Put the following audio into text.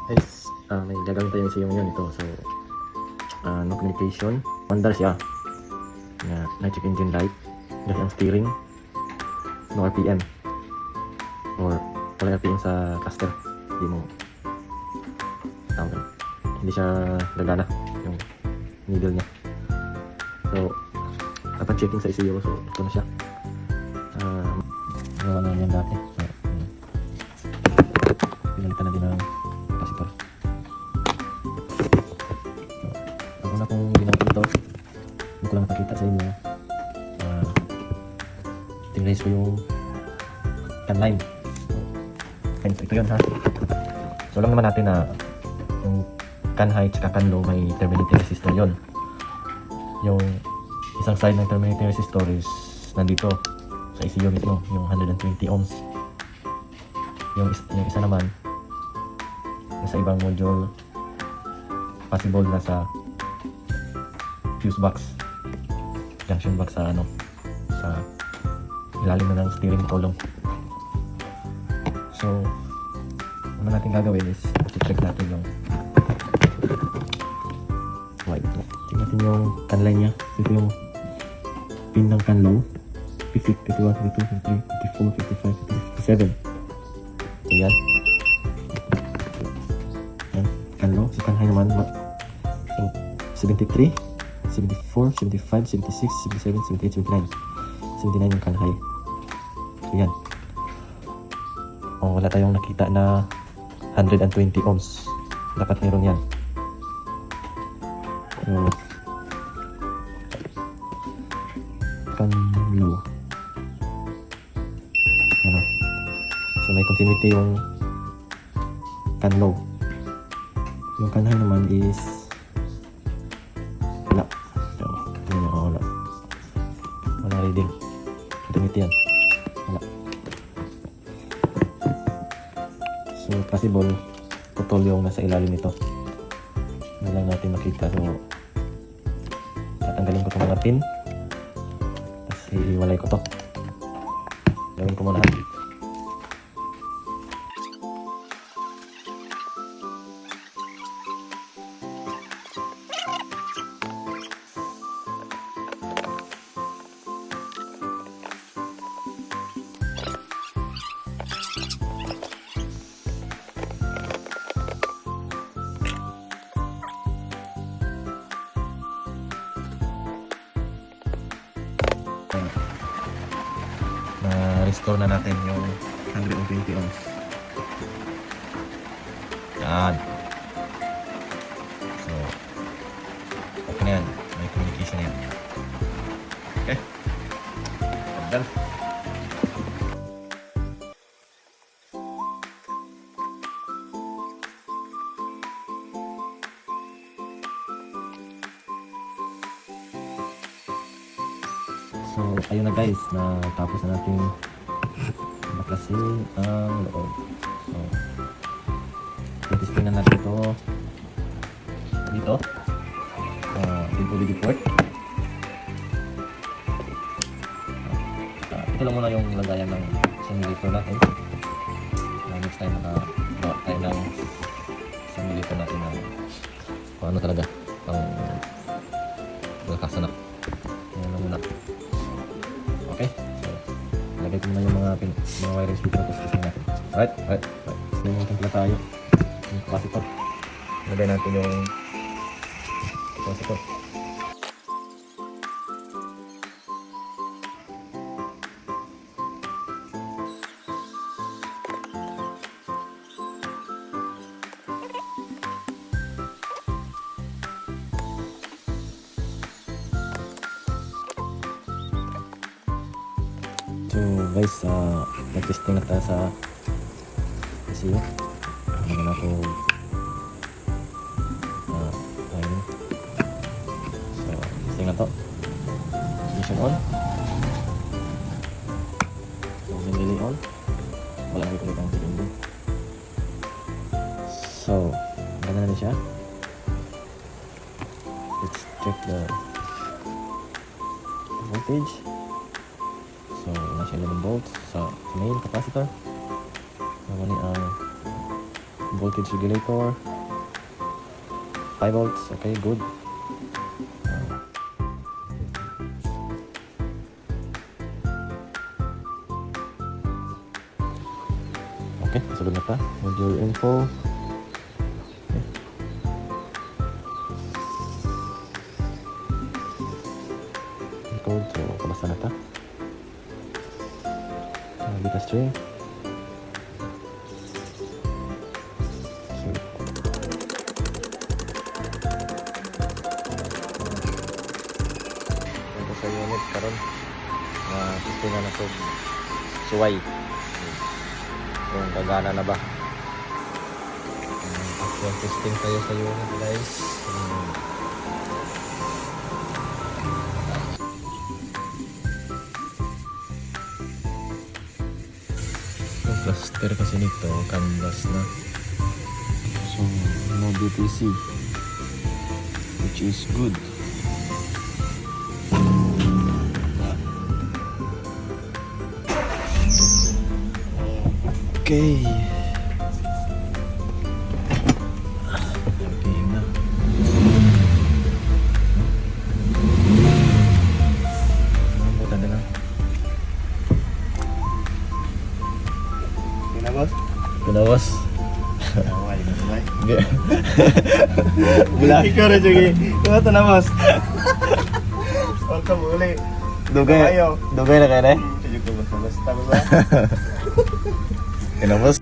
Guys, may gagawin tayo sa yun ito. So, no communication. Mandar siya. Nitric engine light. Dahil ang steering. No RPM. Or wala RPM sa cluster. Hindi siya gagana yung needle niya. So, kapag checking sa ECU, so ito na siya. Gawa na yan dati. So, pinalitan na din ang capacitor. So, ako na kung ginamit ito, hindi ko lang napakita sa inyo. Tinrace ko yung can line. So, ito yun ha. So, alam naman natin na yung can high at can low may terminating resistor yon. Yung isang side ng terminating resistor is nandito sa ECU mismo, yung 120 ohms. Yung isa naman sa ibang module, possible na sa fuse box, junction box sa sa ilalim na ng steering column. So, ano natin gagawin is check natin yung white. Check natin yung can line nya. Ito yung pin ng can low. 50, 51, 52, 53, 54, 55, 57. So yan. Can low. So can high naman. So 73, 74, 75, 76, 77, 78, 79. 79 yung can high. So yan. Wala tayong nakita na 120 ohms. Dapat meron yan. So, can low. So may continuity yung can low. Yung can high naman is wala. So, wala reading. Continuity yan. Wala. So possible putol yung nasa ilalim nito. Hindi lang natin makita. So tatanggalin ko itong mga pin. Tapos iiwalay ko to. Gawin ko muna. Na-restore na natin yung 120 ohms. Yan. So, okay na yan. May communication na yan. Okay. Ganda. So, ayun na guys, natapos na natin baklasin ang loob. So, testing na natin ito dito. Dito video port. Ito lang muna yung lagayan ng simulator natin. Next time makagawa tayo ng simulator natin ng kung ano talaga ang magkakasanap. Yan lang muna. Okay, so lagay ko muna yung mga wiring speaker tapos testing natin. Alright. So yung templa tayo, yung capacitor. Lagay natin yung capacitor. So guys, nag-testing na tayo sa ECU. Ano na po wiring. So testing na to. Ignition on. So relay on. Walang ito ang pinindot. So ganda na siya. Let's check the voltage. So, nasa 11 volts sa main capacitor. Nawali ang voltage regulator. 5 volts. Okay, good. Okay, sunod na ta. Module info. Okay. Code, so kabasa na ta. Data string. So, ito sa unit karon na testing na ko suway kung gagana na ba. Actual testing tayo sa unit, guys. Yung cluster kasi nito canvas na, so no DTC, which is good. Okay. Okay na. Buta na lang. Pinabos? Pinawas. Away na sabay. Hindi. Ikaw na sige. Ikaw ito nabos. Welcome uli. Dugay. Ayaw. Dugay na kayo na eh. Sige ko basta-basta ba? Pinawas.